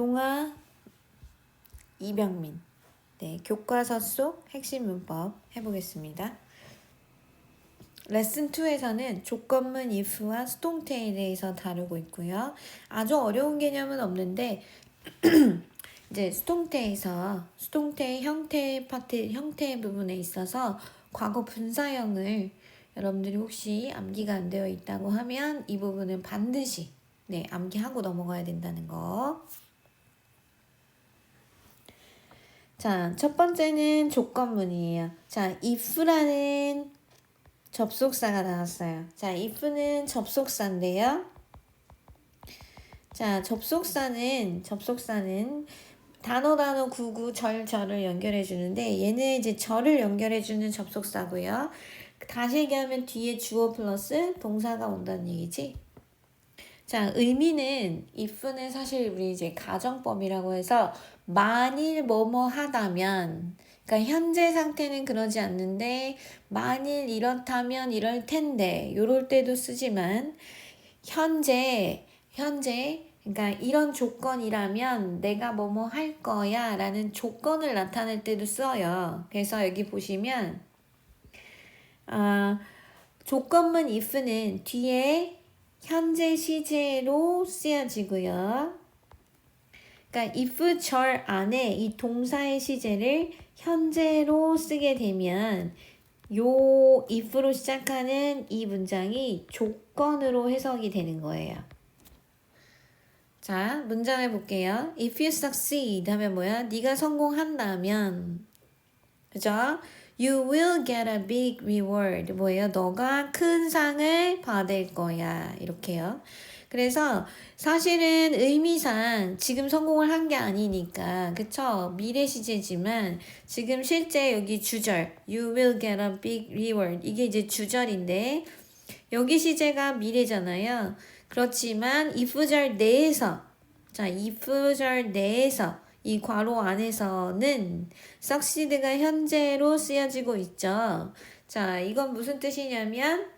용아 이병민. 네, 교과서 속 핵심 문법 해보겠습니다. 레슨 2에서는 조건문 if와 수동태에 대해서 다루고 있고요. 아주 어려운 개념은 없는데 이제 수동태에서 수동태의 형태 파트, 형태 부분에 있어서 과거 분사형을 여러분들이 혹시 암기가 안 되어 있다고 하면 이 부분은 반드시 암기하고 넘어가야 된다는 거. 자, 첫 번째는 조건문이에요. 자, if라는 접속사가 나왔어요. 자, if는 접속사인데요. 자, 접속사는 단어 구구 절을 연결해 주는데 얘는 이제 절을 연결해 주는 접속사고요. 다시 얘기하면 뒤에 주어 플러스 동사가 온다는 얘기지. 자, 의미는 if는 사실 우리 이제 가정법이라고 해서 만일 뭐뭐 하다면, 그러니까 현재 상태는 그러지 않는데 만일 이렇다면 이럴 텐데 요럴 때도 쓰지만 현재 그러니까 이런 조건이라면 내가 뭐뭐 할 거야 라는 조건을 나타낼 때도 써요. 그래서 여기 보시면 조건문 if는 뒤에 현재 시제로 쓰여지고요. 그러니까 if 절 안에 이 동사의 시제를 현재로 쓰게 되면 요 if로 시작하는 이 문장이 조건으로 해석이 되는 거예요. 자, 문장 해볼게요. If you succeed 하면 뭐야? 네가 성공한다면, 그죠? You will get a big reward. 뭐예요? 너가 큰 상을 받을 거야. 이렇게요. 그래서 사실은 의미상 지금 성공을 한 게 아니니까, 그쵸? 미래 시제지만 지금 실제 여기 주절, You will get a big reward. 이게 이제 주절인데, 여기 시제가 미래잖아요. 그렇지만 if절 내에서, 자, if절 내에서 이 괄호 안에서는 succeed가 현재로 쓰여지고 있죠. 자, 이건 무슨 뜻이냐면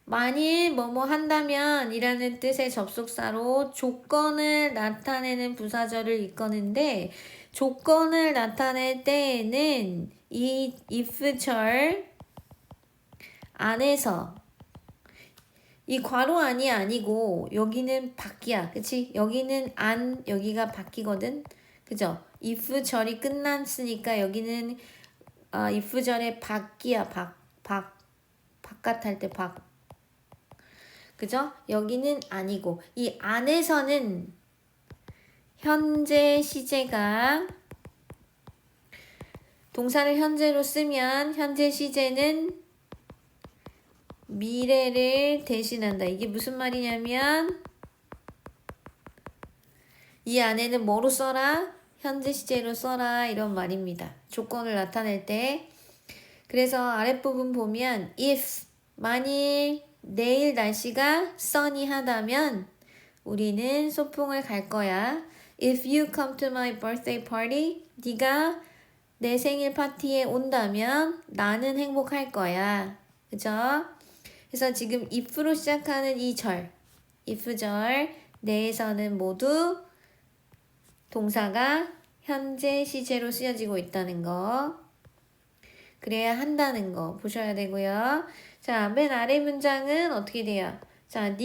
만일 뭐뭐 한다면 이라는 뜻의 접속사로 조건을 나타내는 부사절을 이끄는데 조건을 나타낼 때에는 이 if절 안에서 이 괄호 안이 아니고 여기는 밖이야. 그치? 여기는 안, 여기가 밖이거든. 그죠? if 절이 끝났으니까 여기는 if 절의 밖이야. 바깥 할 때 밖. 그죠? 여기는 아니고 이 안에서는 현재 시제가 동사를 현재로 쓰면 현재 시제는 미래를 대신한다. 이게 무슨 말이냐면 이 안에는 뭐로 써라? 현재 시제로 써라. 이런 말입니다. 조건을 나타낼 때. 그래서 아랫부분 보면 if 만일 내일 날씨가 sunny하다면 우리는 소풍을 갈 거야. If you come to my birthday party, 네가 내 생일 파티에 온다면 나는 행복할 거야. 그죠? 그래서 지금 if로 시작하는 이 절, if절 내에서는 모두 동사가 현재 시제로 쓰여지고 있다는 거. 그래야 한다는 거 보셔야 되고요. 자, 맨 아래 문장은 어떻게 돼요? 자,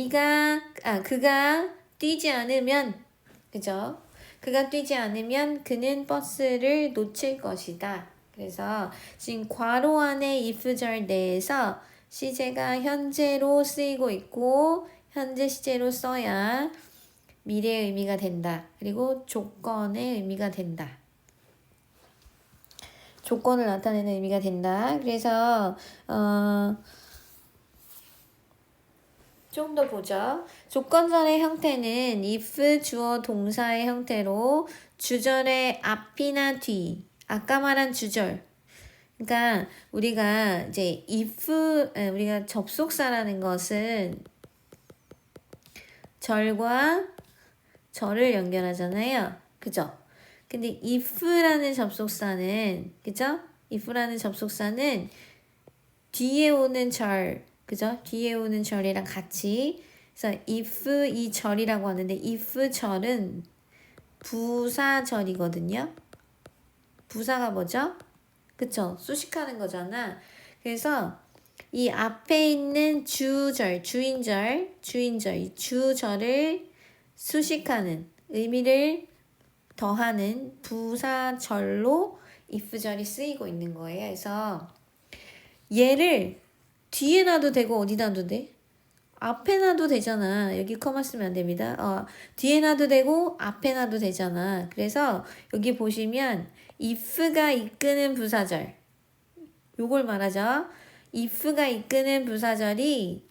그가 뛰지 않으면, 그죠? 그가 뛰지 않으면 그는 버스를 놓칠 것이다. 그래서 지금 괄호 안에 if절 내에서 시제가 현재로 쓰이고 있고 현재 시제로 써야 미래의 의미가 된다. 그리고 조건의 의미가 된다. 조건을 나타내는 의미가 된다. 그래서 좀 더 보죠. 조건절의 형태는 if 주어 동사의 형태로 주절의 앞이나 뒤, 아까 말한 주절. 그러니까 우리가 이제 우리가 접속사라는 것은 절과 절을 연결하잖아요. 그죠? 근데 if라는 접속사는, 그죠? if라는 접속사는 뒤에 오는 절, 그죠? 뒤에 오는 절이랑 같이. 그래서 if 이 절이라고 하는데 if 절은 부사절이거든요. 부사가 뭐죠? 그쵸? 수식하는 거잖아. 그래서 이 앞에 있는 주절, 주인절, 이 주절을 수식하는 의미를 더하는 부사절로 if절이 쓰이고 있는 거예요. 그래서 얘를 뒤에 놔도 되고 어디 놔도 돼? 앞에 놔도 되잖아. 여기 커마 쓰면 안 됩니다. 뒤에 놔도 되고 앞에 놔도 되잖아. 그래서 여기 보시면 if가 이끄는 부사절. 요걸 말하죠. if가 이끄는 부사절이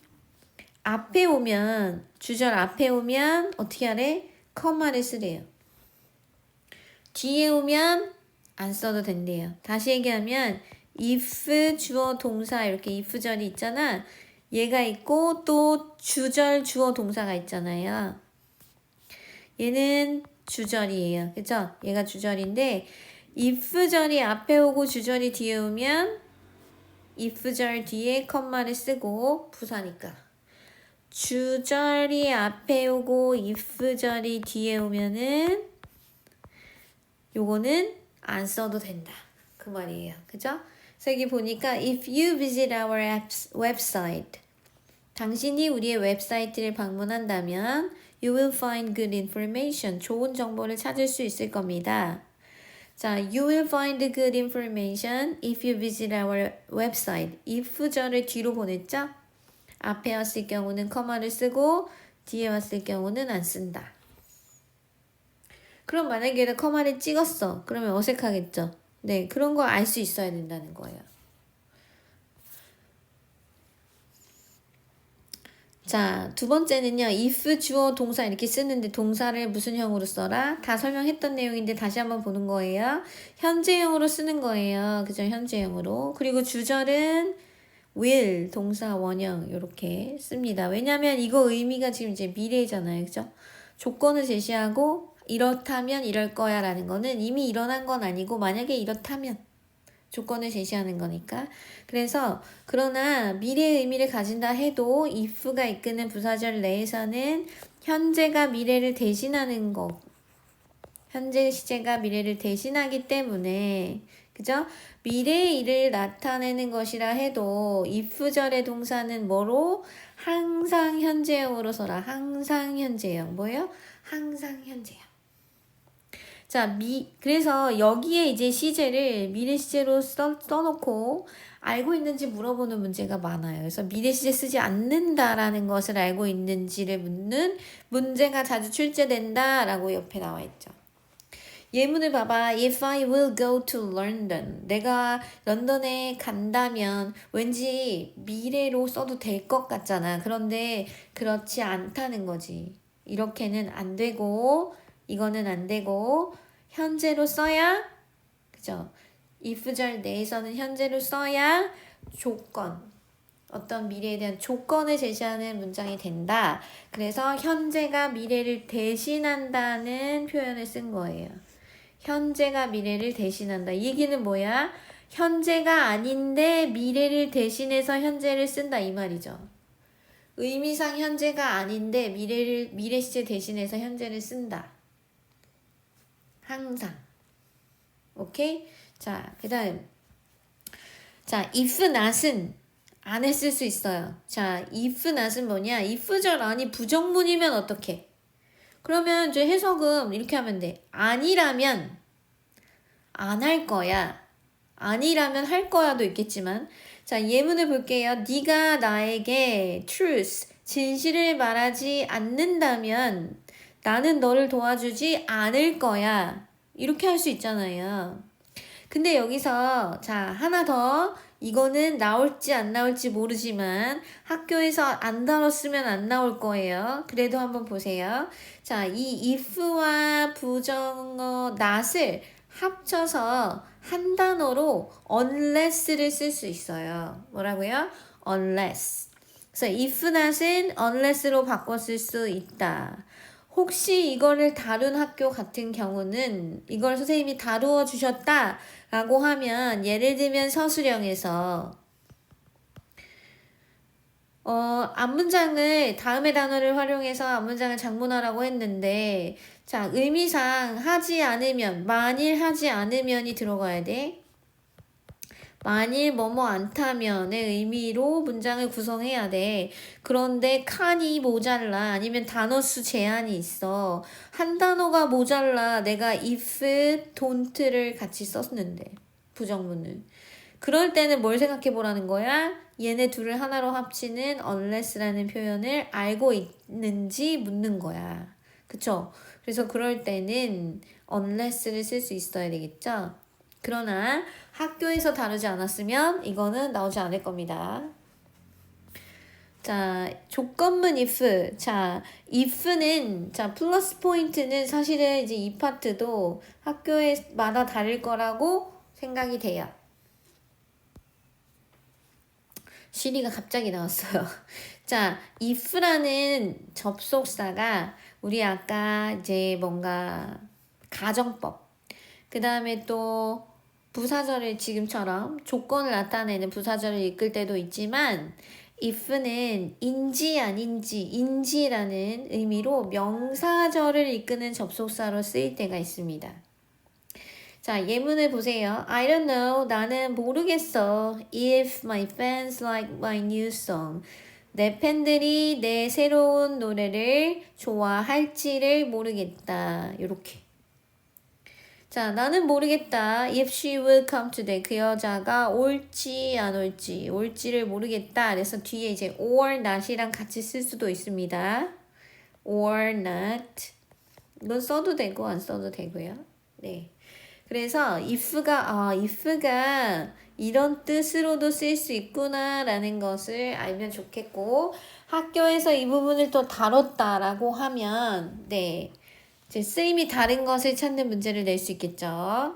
앞에 오면 주절 앞에 오면 어떻게 하래? 커마를 쓰래요. 뒤에 오면 안 써도 된대요. 다시 얘기하면 if 주어 동사 이렇게 if절이 있잖아. 얘가 있고 또 주절 주어 동사가 있잖아요. 얘는 주절이에요. 그죠? 얘가 주절인데 if절이 앞에 오고 주절이 뒤에 오면 if절 뒤에 컴마를 쓰고 부사니까 주절이 앞에 오고 if절이 뒤에 오면은 요거는 안 써도 된다. 그 말이에요. 그죠? 그래서 여기 보니까 if you visit our website 당신이 우리의 웹사이트를 방문한다면 you will find good information 좋은 정보를 찾을 수 있을 겁니다. 자, you will find good information if you visit our website. if절을 뒤로 보냈죠? 앞에 왔을 경우는 커마를 쓰고 뒤에 왔을 경우는 안 쓴다. 그럼 만약에 커마를 찍었어. 그러면 어색하겠죠? 네, 그런 거 알 수 있어야 된다는 거예요. 자, 두 번째는요. if 주어 동사 이렇게 쓰는데 동사를 무슨 형으로 써라? 다 설명했던 내용인데 다시 한번 보는 거예요. 현재형으로 쓰는 거예요. 그죠? 현재형으로. 그리고 주절은 will 동사 원형 이렇게 씁니다. 왜냐면 이거 의미가 지금 이제 미래잖아요. 그죠? 조건을 제시하고 이렇다면 이럴 거야 라는 거는 이미 일어난 건 아니고 만약에 이렇다면 조건을 제시하는 거니까. 그래서 그러나 미래의 의미를 가진다 해도 if가 이끄는 부사절 내에서는 현재가 미래를 대신하는 거. 현재 시제가 미래를 대신하기 때문에 그죠? 미래의 일을 나타내는 것이라 해도 if절의 동사는 뭐로? 항상 현재형으로 써라. 항상 현재형. 뭐예요? 항상 현재형. 자, 그래서 여기에 이제 시제를 미래 시제로 써놓고 알고 있는지 물어보는 문제가 많아요. 그래서 미래 시제 쓰지 않는다라는 것을 알고 있는지를 묻는 문제가 자주 출제된다라고 옆에 나와 있죠. 예문을 봐봐. If I will go to London. 내가 런던에 간다면 왠지 미래로 써도 될 것 같잖아. 그런데 그렇지 않다는 거지. 이렇게는 안 되고 이거는 안 되고 현재로 써야 그죠? if절 내에서는 현재로 써야 조건 어떤 미래에 대한 조건을 제시하는 문장이 된다. 그래서 현재가 미래를 대신한다는 표현을 쓴 거예요. 현재가 미래를 대신한다. 이 얘기는 뭐야? 현재가 아닌데 미래를 대신해서 현재를 쓴다 이 말이죠. 의미상 현재가 아닌데 미래 시제 대신해서 현재를 쓴다. 항상. 오케이? 자, 그 다음. 자, if not은 안에 쓸 수 있어요. 자, if not은 뭐냐? if절 아니 부정문이면 어떡해? 그러면 이제 해석은 이렇게 하면 돼. 아니라면 안 할 거야. 아니라면 할 거야도 있겠지만. 자, 예문을 볼게요. 네가 나에게 truth, 진실을 말하지 않는다면 나는 너를 도와주지 않을 거야. 이렇게 할 수 있잖아요. 근데 여기서 자 하나 더 이거는 나올지 안 나올지 모르지만 학교에서 안 다뤘으면 안 나올 거예요. 그래도 한번 보세요. 자, 이 if와 부정어 not을 합쳐서 한 단어로 unless를 쓸 수 있어요. 뭐라고요? unless. 그래서 if not은 unless로 바꿔 쓸 수 있다. 혹시 이거를 다룬 학교 같은 경우는 이걸 선생님이 다루어 주셨다 라고 하면 예를 들면 서술형에서 앞문장을 다음의 단어를 활용해서 앞문장을 장문하라고 했는데 자, 의미상 하지 않으면, 만일 하지 않으면이 들어가야 돼. 만일 뭐뭐 않다면의 의미로 문장을 구성해야 돼. 그런데 칸이 모자라 아니면 단어 수 제한이 있어. 한 단어가 모자라 내가 if, don't를 같이 썼는데 부정문을. 그럴 때는 뭘 생각해 보라는 거야? 얘네 둘을 하나로 합치는 unless라는 표현을 알고 있는지 묻는 거야. 그쵸? 그래서 그럴 때는 unless를 쓸 수 있어야 되겠죠? 그러나 학교에서 다루지 않았으면 이거는 나오지 않을 겁니다. 자, 조건문 if. 자, if는, 자, 플러스 포인트는 사실은 이제 이 파트도 학교에마다 다를 거라고 생각이 돼요. 시리가 갑자기 나왔어요. 자, if라는 접속사가 우리 아까 이제 뭔가 가정법, 그 다음에 또 부사절을 지금처럼 조건을 나타내는 부사절을 이끌 때도 있지만 if는 인지 아닌지 인지라는 의미로 명사절을 이끄는 접속사로 쓰일 때가 있습니다. 자, 예문을 보세요. I don't know. 나는 모르겠어. If my fans like my new song. 내 팬들이 내 새로운 노래를 좋아할지를 모르겠다. 요렇게. 자, 나는 모르겠다. If she will come today. 그 여자가 올지 안 올지를 모르겠다. 그래서 뒤에 이제 or not이랑 같이 쓸 수도 있습니다. or not. 이건 써도 되고 안 써도 되고요. 네. 그래서 if가 이런 뜻으로도 쓸 수 있구나라는 것을 알면 좋겠고, 학교에서 이 부분을 또 다뤘다라고 하면 네. 이제 쓰임이 다른 것을 찾는 문제를 낼 수 있겠죠.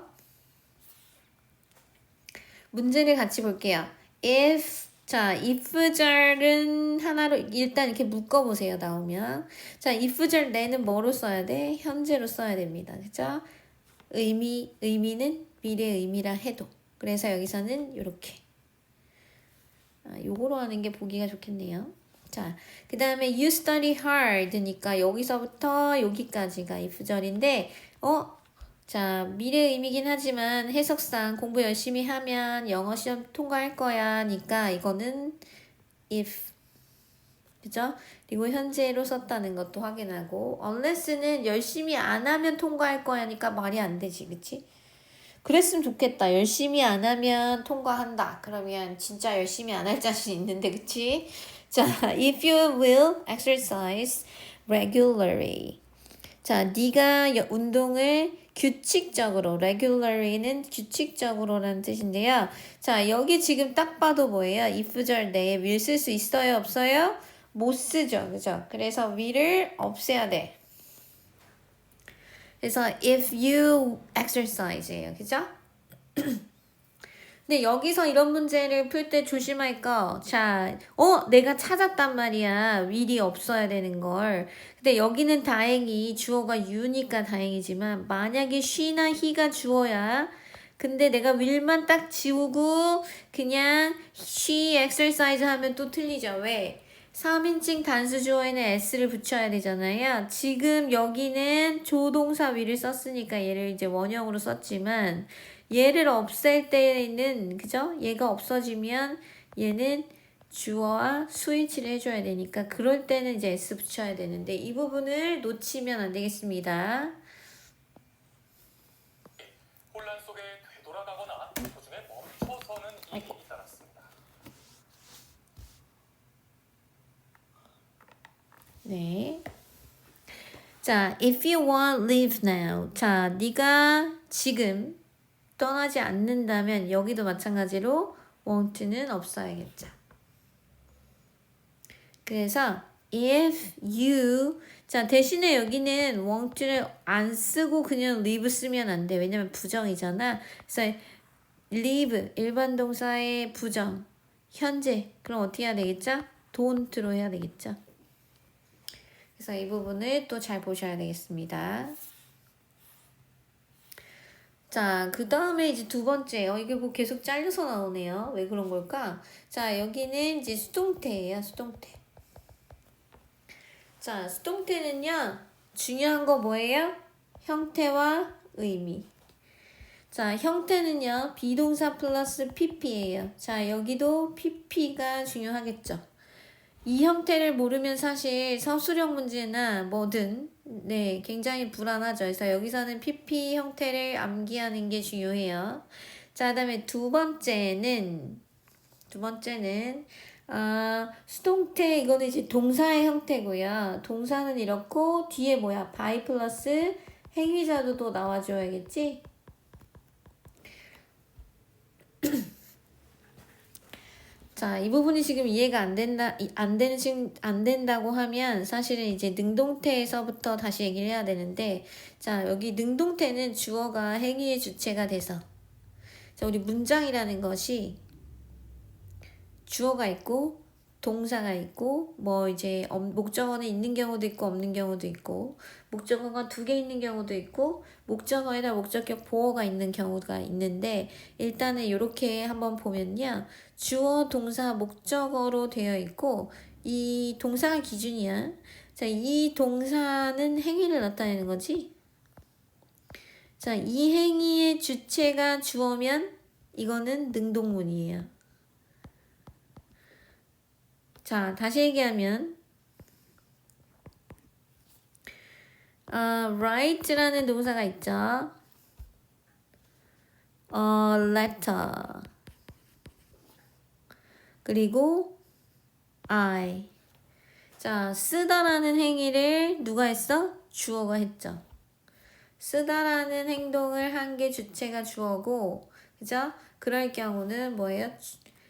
문제를 같이 볼게요. if, 자, if절은 하나로 일단 이렇게 묶어보세요. 나오면. 자, if절 내는 뭐로 써야 돼? 현재로 써야 됩니다. 그죠? 의미는 미래 의미라 해도. 그래서 여기서는 이렇게. 요거로 하는 게 보기가 좋겠네요. 자, 그 다음에 you study hard니까 여기서부터 여기까지가 if절인데 자, 미래 의미긴 하지만 해석상 공부 열심히 하면 영어 시험 통과할 거야 니까 이거는 if, 그죠? 그리고 현재로 썼다는 것도 확인하고 unless는 열심히 안 하면 통과할 거야 니까 말이 안 되지, 그치? 그랬으면 좋겠다. 열심히 안 하면 통과한다. 그러면 진짜 열심히 안 할 자신 있는데, 그치? 자, if you will exercise regularly. 자, 네가 운동을 규칙적으로, regularly는 규칙적으로라는 뜻인데요. 자, 여기 지금 딱 봐도 뭐예요? if절 내에 will 쓸 수 있어요? 없어요? 못 쓰죠. 그죠? 그래서 will을 없애야 돼. 그래서 if you exercise예요. 그죠? 근데 여기서 이런 문제를 풀 때 조심할 거. 자, 내가 찾았단 말이야. will이 없어야 되는 걸. 근데 여기는 다행히 주어가 you니까 다행이지만 만약에 she나 he가 주어야 근데 내가 will만 딱 지우고 그냥 she exercise 하면 또 틀리죠. 왜? 3인칭 단수 주어에는 s를 붙여야 되잖아요. 지금 여기는 조동사 will을 썼으니까 얘를 이제 원형으로 썼지만 얘를 없앨 때는 그죠? 얘가 없어지면 얘는 주어와 스위치를 해줘야 되니까 그럴 때는 이제 s 붙여야 되는데 이 부분을 놓치면 안 되겠습니다. 혼란 속에 되돌아가거나 도중에 멈춰서는 일이 잇따랐습니다. 네. 자, if you want, leave now. 자, 네가 지금 떠나지 않는다면 여기도 마찬가지로 won't는 없어야겠죠. 그래서 if you 자 대신에 여기는 won't를 안 쓰고 그냥 leave 쓰면 안 돼. 왜냐면 부정이잖아. 그래서 leave 일반 동사의 부정 현재 그럼 어떻게 해야 되겠죠? don't로 해야 되겠죠. 그래서 이 부분을 또 잘 보셔야 되겠습니다. 자, 그 다음에 이제 두 번째, 이게 뭐 계속 잘려서 나오네요. 왜 그런 걸까? 자, 여기는 이제 수동태예요, 수동태. 자, 수동태는요, 중요한 거 뭐예요? 형태와 의미. 자, 형태는요, 비동사 플러스 pp예요. 자, 여기도 pp가 중요하겠죠. 이 형태를 모르면 사실 서술형 문제나 뭐든 네, 굉장히 불안하죠. 그래서 여기서는 pp 형태를 암기하는 게 중요해요. 자, 그다음에 두 번째는 수동태 이거는 이제 동사의 형태고요. 동사는 이렇고 뒤에 뭐야? by 플러스 행위자도 또 나와줘야겠지? 자, 이 부분이 지금 이해가 안 된다고 하면 사실은 이제 능동태에서부터 다시 얘기를 해야 되는데, 자, 여기 능동태는 주어가 행위의 주체가 돼서, 자, 우리 문장이라는 것이 주어가 있고, 동사가 있고, 뭐 이제 목적어는 있는 경우도 있고, 없는 경우도 있고, 목적어가 2개 있는 경우도 있고, 목적어에다 목적격 보어가 있는 경우가 있는데, 일단은 이렇게 한번 보면요. 주어, 동사, 목적어로 되어 있고, 이 동사가 기준이야. 자, 이 동사는 행위를 나타내는 거지. 자, 이 행위의 주체가 주어면 이거는 능동문이에요. 자, 다시 얘기하면 write라는 동사가 있죠. letter 그리고 I. 자, 쓰다라는 행위를 누가 했어? 주어가 했죠. 쓰다라는 행동을 한 게 주체가 주어고, 그죠? 그럴 경우는 뭐예요?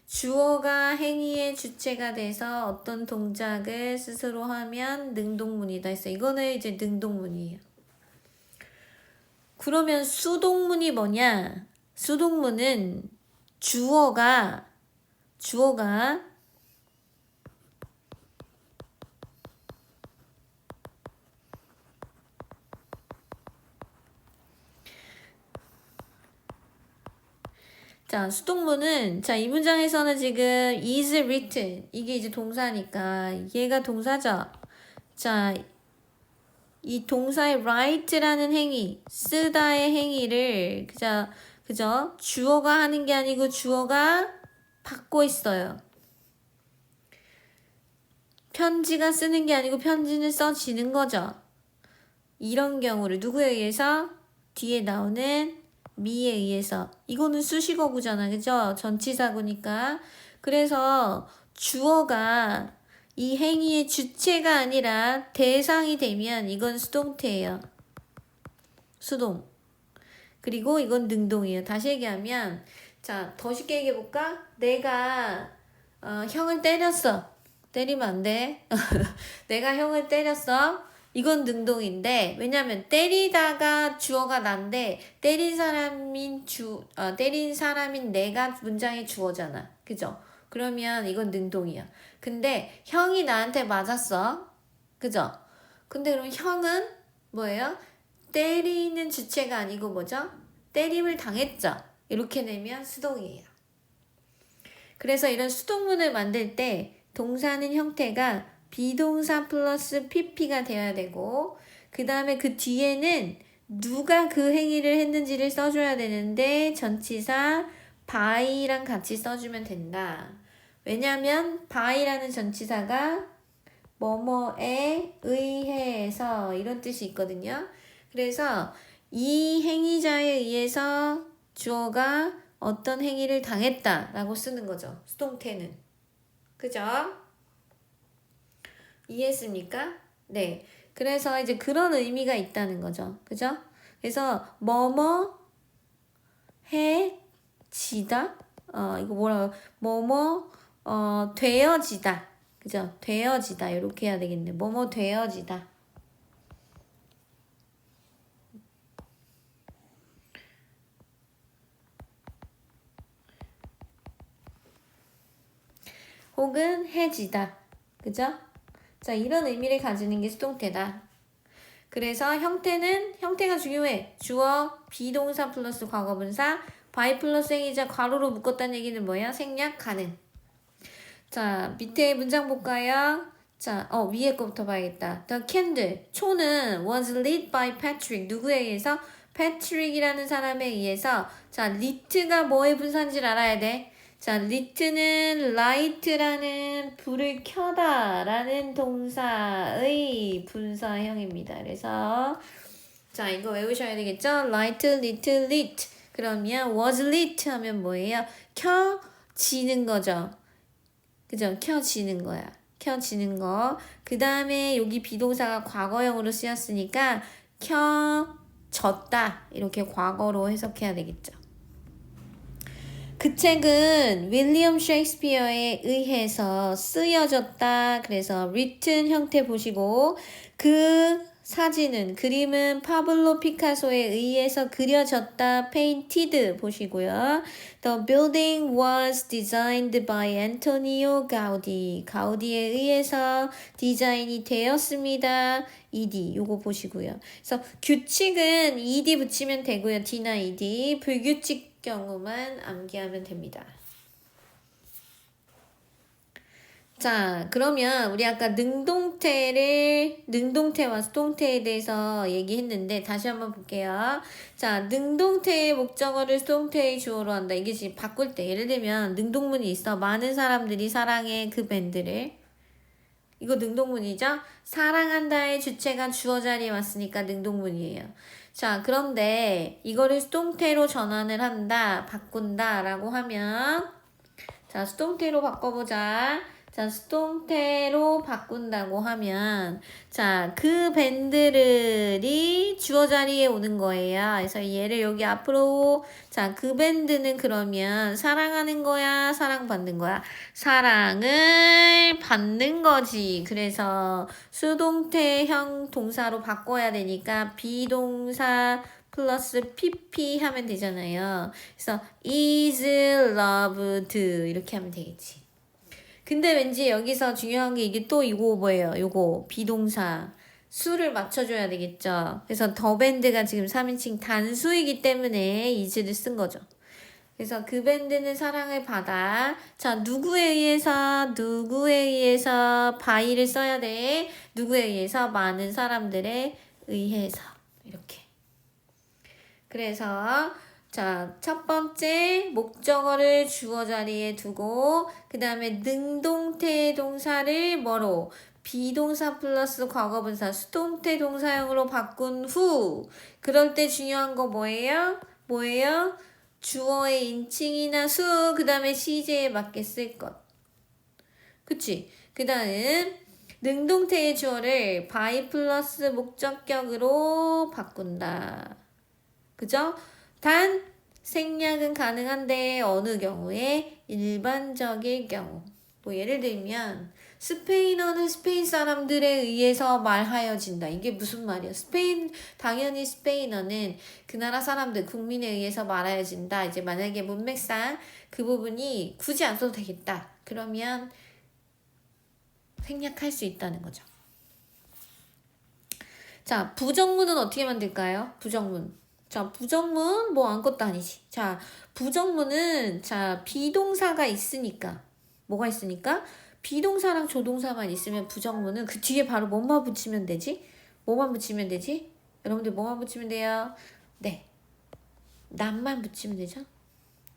주어가 행위의 주체가 돼서 어떤 동작을 스스로 하면 능동문이다 했어. 이거는 이제 능동문이에요. 그러면 수동문이 뭐냐? 수동문은 주어가 자, 수동문은 자, 이 문장에서는 지금 is written 이게 이제 동사니까 얘가 동사죠. 자, 이 동사의 write라는 행위, 쓰다의 행위를 그죠? 주어가 하는 게 아니고 주어가 받고 있어요. 편지가 쓰는 게 아니고 편지는 써지는 거죠. 이런 경우를 누구에 의해서? 뒤에 나오는 me에 의해서. 이거는 수식어구잖아. 그죠? 전치사구니까. 그래서 주어가 이 행위의 주체가 아니라 대상이 되면 이건 수동태예요. 수동. 그리고 이건 능동이에요. 다시 얘기하면 자, 더 쉽게 얘기해 볼까? 내가 형을 때렸어. 때리면 안 돼. 내가 형을 때렸어. 이건 능동인데 왜냐면 때리다가 주어가 난데 때린 사람인 내가 문장의 주어잖아. 그죠? 그러면 이건 능동이야. 근데 형이 나한테 맞았어. 그죠? 근데 그럼 형은 뭐예요? 때리는 주체가 아니고 뭐죠? 때림을 당했죠. 이렇게 내면 수동이에요. 그래서 이런 수동문을 만들 때 동사는 형태가 비동사 플러스 pp가 되어야 되고 그 다음에 그 뒤에는 누가 그 행위를 했는지를 써줘야 되는데 전치사 by랑 같이 써주면 된다. 왜냐면 by라는 전치사가 뭐뭐에 의해서 이런 뜻이 있거든요. 그래서 이 행위자에 의해서 주어가 어떤 행위를 당했다라고 쓰는 거죠. 수동태는. 그죠? 이해했습니까? 네. 그래서 이제 그런 의미가 있다는 거죠. 그죠? 그래서 뭐뭐 해지다. 이거 뭐라고? 뭐뭐 되어지다. 그죠? 되어지다. 이렇게 해야 되겠네. 뭐뭐 되어지다. 혹은 해지다. 그죠? 자, 이런 의미를 가지는 게 수동태다. 그래서 형태가 중요해. 주어, 비동사 플러스 과거분사, by 플러스 행위자 괄호로 묶었다는 얘기는 뭐야? 생략 가능. 자, 밑에 문장 볼까요? 자, 위에 거부터 봐야겠다. The candle, 초는 was lit by Patrick. 누구에 의해서? 패트릭이라는 사람에 의해서. 자, lit가 뭐의 분사인지를 알아야 돼. 자, lit는 light라는 불을 켜다라는 동사의 분사형입니다. 그래서 자, 이거 외우셔야 되겠죠? light, lit. 그러면 was lit 하면 뭐예요? 켜지는 거죠. 그죠? 켜지는 거야. 켜지는 거. 그 다음에 여기 비동사가 과거형으로 쓰였으니까 켜졌다. 이렇게 과거로 해석해야 되겠죠. 그 책은 윌리엄 셰익스피어에 의해서 쓰여졌다. 그래서 written 형태 보시고 그 사진은 그림은 파블로 피카소에 의해서 그려졌다. painted 보시고요. The building was designed by Antonio Gaudi. 가우디에 의해서 디자인이 되었습니다. ed 요거 보시고요. 그래서 규칙은 ed 붙이면 되고요. d나 ed. 불규칙 경우만 암기하면 됩니다. 자, 그러면 우리 아까 능동태와 수동태에 대해서 얘기했는데 다시 한번 볼게요. 자, 능동태의 목적어를 수동태의 주어로 한다. 이게 지금 바꿀 때 예를 들면 능동문이 있어. 많은 사람들이 사랑해 그 밴드를. 이거 능동문이죠? 사랑한다의 주체가 주어 자리에 왔으니까 능동문이에요. 자, 그런데 이거를 수동태로 전환을 한다, 바꾼다 라고 하면 자, 수동태로 바꿔보자. 자, 수동태로 바꾼다고 하면 자, 그 밴드들이 주어 자리에 오는 거예요. 그래서 얘를 여기 앞으로 자, 그 밴드는 그러면 사랑하는 거야, 사랑받는 거야? 사랑을 받는 거지. 그래서 수동태형 동사로 바꿔야 되니까 비동사 플러스 pp 하면 되잖아요. 그래서 is loved 이렇게 하면 되겠지. 근데 왠지 여기서 중요한 게 이게 또 이거 뭐예요? 요거 비동사 수를 맞춰줘야 되겠죠. 그래서 더 밴드가 지금 3인칭 단수이기 때문에 is를 쓴 거죠. 그래서 그 밴드는 사랑을 받아. 자, 누구에 의해서 by를 써야 돼. 누구에 의해서? 많은 사람들에 의해서. 이렇게. 그래서 자, 첫 번째 목적어를 주어 자리에 두고 그 다음에 능동태 동사를 뭐로? 비동사 플러스 과거분사 수동태 동사형으로 바꾼 후 그럴 때 중요한 거 뭐예요? 주어의 인칭이나 수, 그 다음에 시제에 맞게 쓸 것. 그치? 그 다음 능동태의 주어를 by 플러스 목적격으로 바꾼다. 그죠? 단 생략은 가능한데 어느 경우에? 일반적일 경우. 뭐 예를 들면 스페인어는 스페인 사람들에 의해서 말하여진다. 이게 무슨 말이야? 당연히 스페인어는 그 나라 사람들, 국민에 의해서 말하여진다. 이제 만약에 문맥상 그 부분이 굳이 안 써도 되겠다. 그러면 생략할 수 있다는 거죠. 자, 부정문은 어떻게 만들까요? 부정문. 자, 부정문 뭐 아무것도 아니지. 자, 부정문은 자, 비동사가 있으니까 뭐가 있으니까? 비동사랑 조동사만 있으면 부정문은 그 뒤에 바로 뭐만 붙이면 되지? 여러분들 뭐만 붙이면 돼요? 네. not만 붙이면 되죠?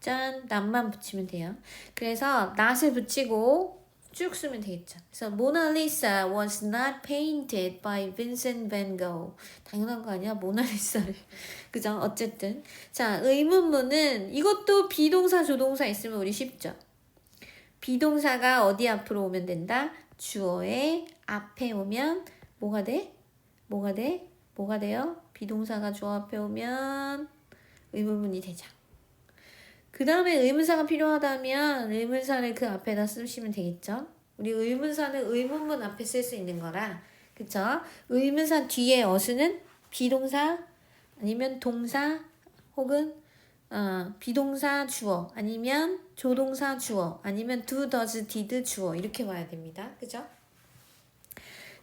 짠, not만 붙이면 돼요. 그래서 not을 붙이고 쭉 쓰면 되겠죠. 그래서 Mona Lisa was not painted by Vincent van Gogh. 당연한 거 아니야? 모나리사를. 그죠? 어쨌든. 자, 의문문은 이것도 비동사, 조동사 있으면 우리 쉽죠? 비동사가 어디 앞으로 오면 된다? 주어의 앞에 오면 뭐가 돼? 뭐가 돼요? 비동사가 주어 앞에 오면 의문문이 되죠. 그 다음에 의문사가 필요하다면 의문사를 그 앞에다 쓰시면 되겠죠. 우리 의문사는 의문문 앞에 쓸 수 있는 거라. 그쵸? 의문사 뒤에 어수는 비동사 아니면 동사 혹은 비동사 주어 아니면 조동사 주어 아니면 do, does, did 주어 이렇게 와야 됩니다. 그죠?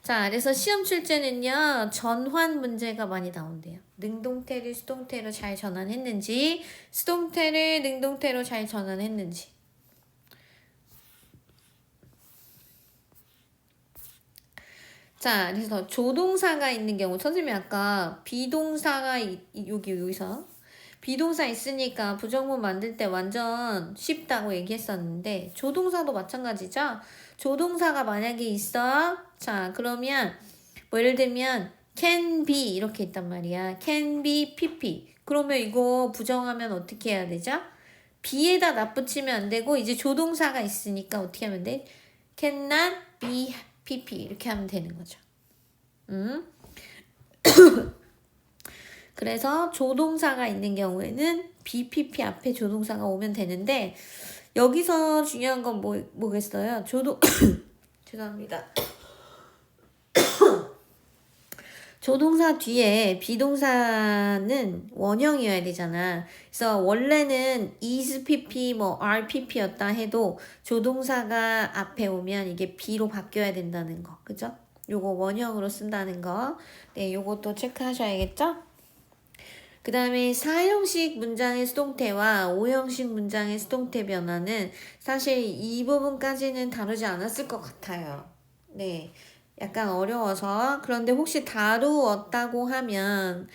자, 그래서 시험 출제는요, 전환 문제가 많이 나온대요. 능동태를 수동태로 잘 전환했는지, 수동태를 능동태로 잘 전환했는지. 자, 그래서 조동사가 있는 경우, 선생님이 아까 비동사가 여기서 비동사 있으니까 부정문 만들 때 완전 쉽다고 얘기했었는데 조동사도 마찬가지죠. 조동사가 만약에 있어. 자, 그러면 뭐 예를 들면 can be 이렇게 있단 말이야. can be pp. 그러면 이거 부정하면 어떻게 해야 되죠? be에다 납붙이면 안 되고 이제 조동사가 있으니까 어떻게 하면 돼? cannot be pp 이렇게 하면 되는 거죠. 그래서 조동사가 있는 경우에는 BPP 앞에 조동사가 오면 되는데 여기서 중요한 건 뭐겠어요? 죄송합니다. 조동사 뒤에 비동사는 원형이어야 되잖아. 그래서 원래는 is pp, are pp였다 해도 조동사가 앞에 오면 이게 be로 바뀌어야 된다는 거. 그죠? 요거 원형으로 쓴다는 거. 네, 요것도 체크하셔야겠죠? 그 다음에 4형식 문장의 수동태와 5형식 문장의 수동태 변화는 사실 이 부분까지는 다루지 않았을 것 같아요. 네. 약간 어려워서. 그런데 혹시 다루었다고 하면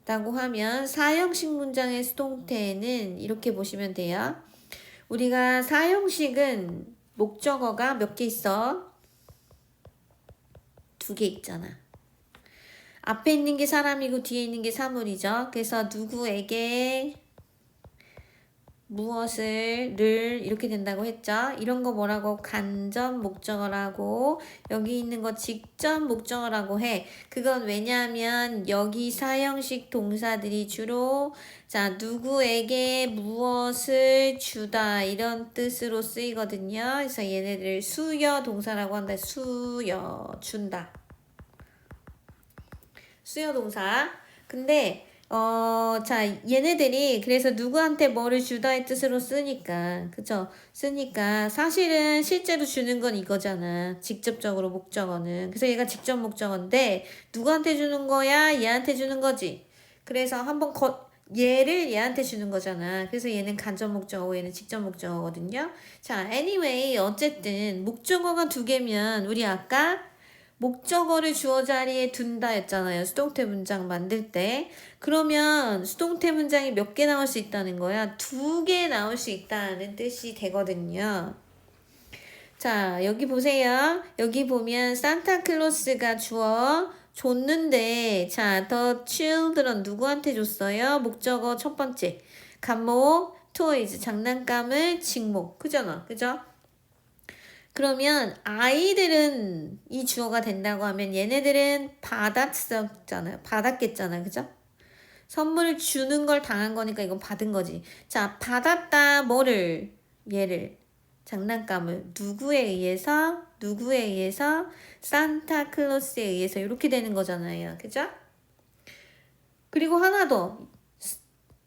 4형식 문장의 수동태는 이렇게 보시면 돼요. 우리가 4형식은 목적어가 몇 개 있어? 2개 있잖아. 앞에 있는 게 사람이고 뒤에 있는 게 사물이죠. 그래서 누구에게 무엇을 를 이렇게 된다고 했죠. 이런 거 뭐라고? 간접 목적어라고. 여기 있는 거 직접 목적어라고 해. 그건 왜냐하면 여기 사형식 동사들이 주로 자 누구에게 무엇을 주다 이런 뜻으로 쓰이거든요. 그래서 얘네들 수여 동사라고 한다. 수여 준다. 수요 동사. 근데 자 얘네들이 그래서 누구한테 뭐를 주다의 뜻으로 쓰니까 그쵸? 쓰니까 사실은 실제로 주는 건 이거잖아. 직접적으로 목적어는. 그래서 얘가 직접 목적어인데 누구한테 주는 거야? 얘한테 주는 거지. 그래서 한번 얘를 얘한테 주는 거잖아. 그래서 얘는 간접 목적어고 얘는 직접 목적어거든요. 자, anyway 어쨌든 목적어가 2개면 우리 아까 목적어를 주어 자리에 둔다 했잖아요. 수동태 문장 만들 때. 그러면 수동태 문장이 몇 개 나올 수 있다는 거야? 2개 나올 수 있다는 뜻이 되거든요. 자, 여기 보세요. 여기 보면 산타클로스가 줬는데 자, the children 누구한테 줬어요? 목적어 첫 번째. 간목, toys, 장난감을 직목. 그잖아. 그죠? 그러면 아이들은 이 주어가 된다고 하면 얘네들은 받았었잖아요. 받았겠잖아요. 그죠? 선물을 주는 걸 당한 거니까 이건 받은 거지. 자, 받았다. 뭐를? 얘를. 장난감을. 누구에 의해서? 산타클로스에 의해서 이렇게 되는 거잖아요. 그죠? 그리고 하나 더.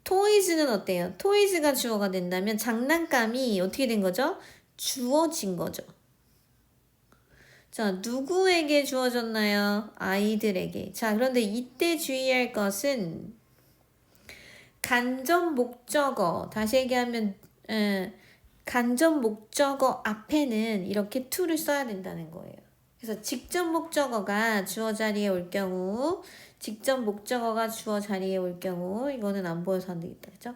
토이즈는 어때요? 토이즈가 주어가 된다면 장난감이 어떻게 된 거죠? 주어진 거죠. 자, 누구에게 주어졌나요? 아이들에게. 자, 그런데 이때 주의할 것은 간접 목적어, 다시 얘기하면 간접 목적어 앞에는 이렇게 to를 써야 된다는 거예요. 그래서 직접 목적어가 주어 자리에 올 경우, 이거는 안 보여서 안 되겠다. 그죠?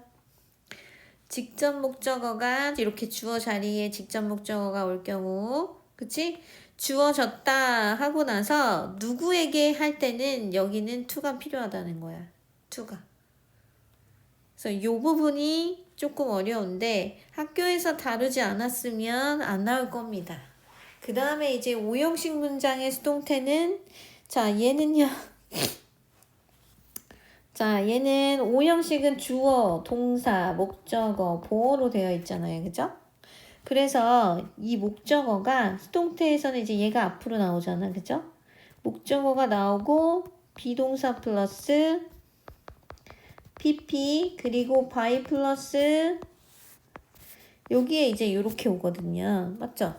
직접 목적어가 이렇게 주어 자리에 직접 목적어가 올 경우, 그치? 주어졌다 하고 나서 누구에게 할 때는 여기는 to가 필요하다는 거야. to가. 그래서 이 부분이 조금 어려운데 학교에서 다루지 않았으면 안 나올 겁니다. 그 다음에 이제 5형식 문장의 수동태는 자 얘는요. 자 얘는 5형식은 주어, 동사, 목적어, 보어로 되어 있잖아요. 그죠? 그래서 이 목적어가 수동태에서는 이제 얘가 앞으로 나오잖아. 그죠? 목적어가 나오고 비동사 플러스 pp 그리고 by 플러스 여기에 이제 이렇게 오거든요. 맞죠?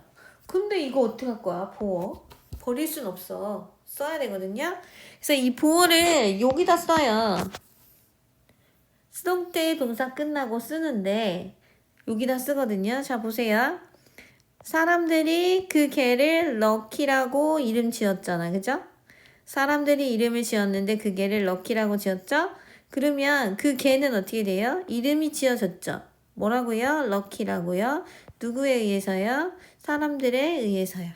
근데 이거 어떻게 할 거야? 보어. 버릴 순 없어. 써야 되거든요. 그래서 이 보어를 여기다 써요. 수동태 동사 끝나고 쓰는데 여기다 쓰거든요. 자, 보세요. 사람들이 그 개를 럭키라고 이름 지었잖아. 그죠? 사람들이 이름을 지었는데 그 개를 럭키라고 지었죠? 그러면 그 개는 어떻게 돼요? 이름이 지어졌죠? 뭐라고요? 럭키라고요. 누구에 의해서요? 사람들에 의해서요.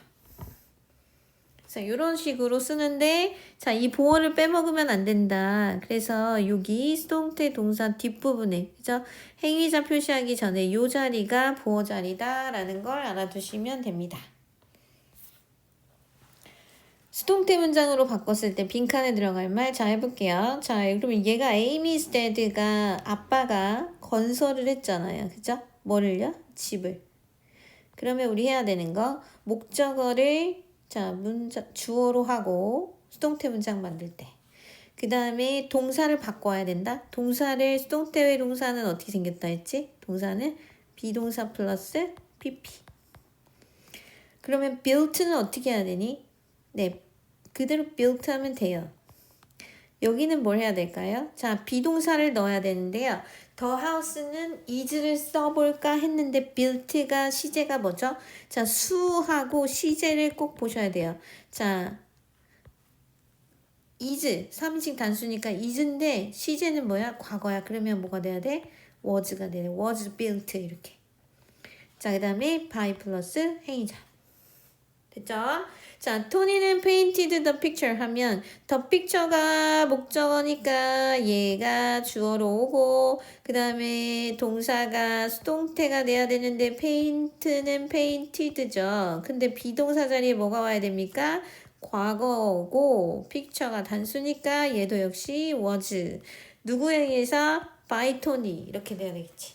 자, 이런 식으로 쓰는데, 자, 이 보어를 빼먹으면 안 된다. 그래서 여기 수동태 동사 뒷부분에, 그죠? 행위자 표시하기 전에 이 자리가 보어 자리다라는 걸 알아두시면 됩니다. 수동태 문장으로 바꿨을 때 빈칸에 들어갈 말, 자, 해볼게요. 자, 그러면 얘가 Amy's dad가 아빠가 건설을 했잖아요. 그죠? 뭐를요? 집을. 그러면 우리 해야 되는 거, 목적어를 자, 주어로 하고 수동태 문장 만들 때. 그 다음에 동사를 바꿔야 된다. 동사를 수동태의 동사는 어떻게 생겼다 했지? 동사는 비동사 플러스 PP. 그러면 built는 어떻게 해야 되니? 네, 그대로 built 하면 돼요. 여기는 뭘 해야 될까요? 자, 비동사를 넣어야 되는데요. The house는 is를 써볼까 했는데 built가 시제가 뭐죠? 자, 수하고 시제를 꼭 보셔야 돼요. 자, is, 3인칭 단수니까 is인데 시제는 뭐야? 과거야. 그러면 뭐가 돼야 돼? was가 돼야 돼. was built 이렇게. 자, 그 다음에 by 플러스 행위자. 됐죠? 자, 토니는 painted the picture 하면 the picture가 목적어니까 얘가 주어로 오고 그 다음에 동사가 수동태가 돼야 되는데 paint는 painted죠. 근데 비동사 자리에 뭐가 와야 됩니까? 과거고 picture가 단수니까 얘도 역시 was. 누구에 의해서? by Tony 이렇게 돼야 되겠지.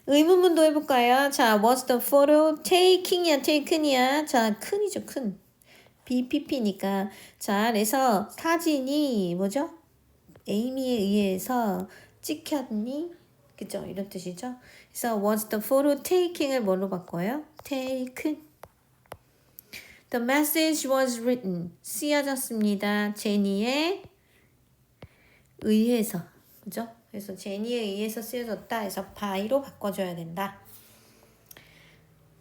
의문문도 해볼까요? 자, what's the photo? taking이야, taken이야? 자, 큰이죠, 큰. BPP니까. 자, 그래서 사진이 뭐죠? 에이미에 의해서 찍혔니? 그죠? 이런 뜻이죠? 그래서 what's the photo taking을 뭘로 바꿔요? taken. The message was written. 쓰여졌습니다. 제니에 의해서. 그죠? 그래서 제니에 의해서 쓰여졌다 해서 by로 바꿔줘야 된다.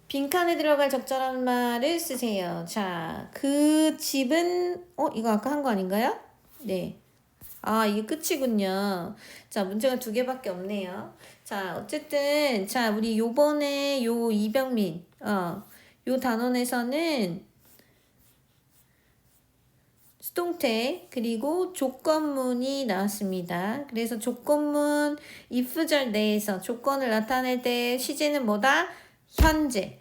빈칸에 들어갈 적절한 말을 쓰세요. 자, 그 집은 이거 아까 한 거 아닌가요? 네. 아, 이게 끝이군요. 자, 문제가 2개밖에 없네요. 자, 어쨌든 자, 우리 요번에 요 이병민 요 단원에서는 수동태 그리고 조건문이 나왔습니다. 그래서 조건문 if절 내에서 조건을 나타낼 때 시제는 뭐다? 현재.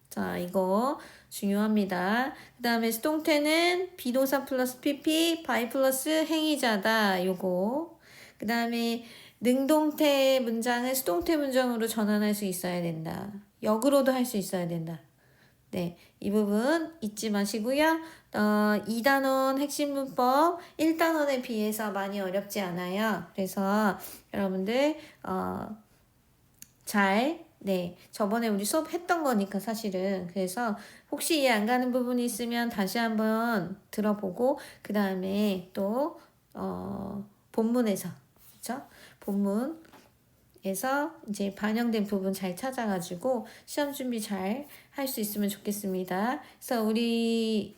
자, 이거 중요합니다. 그 다음에 수동태는 비동사 플러스 PP, by 플러스 행위자다. 요거. 그 다음에 능동태 문장을 수동태 문장으로 전환할 수 있어야 된다. 역으로도 할 수 있어야 된다. 네, 이 부분 잊지 마시고요. 2단원 핵심 문법 1단원에 비해서 많이 어렵지 않아요. 그래서 여러분들 저번에 우리 수업 했던 거니까 사실은. 그래서 혹시 이해 안 가는 부분이 있으면 다시 한번 들어보고 그 다음에 또 본문에서 그렇죠? 본문에서 이제 반영된 부분 잘 찾아가지고 시험 준비 잘 할 수 있으면 좋겠습니다. 그래서 우리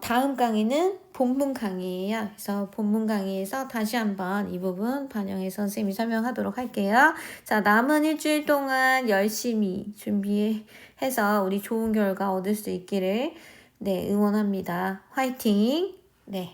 다음 강의는 본문 강의예요. 그래서 본문 강의에서 다시 한번 이 부분 반영해서 선생님이 설명하도록 할게요. 자, 남은 일주일 동안 열심히 준비해서 우리 좋은 결과 얻을 수 있기를 응원합니다. 화이팅! 네.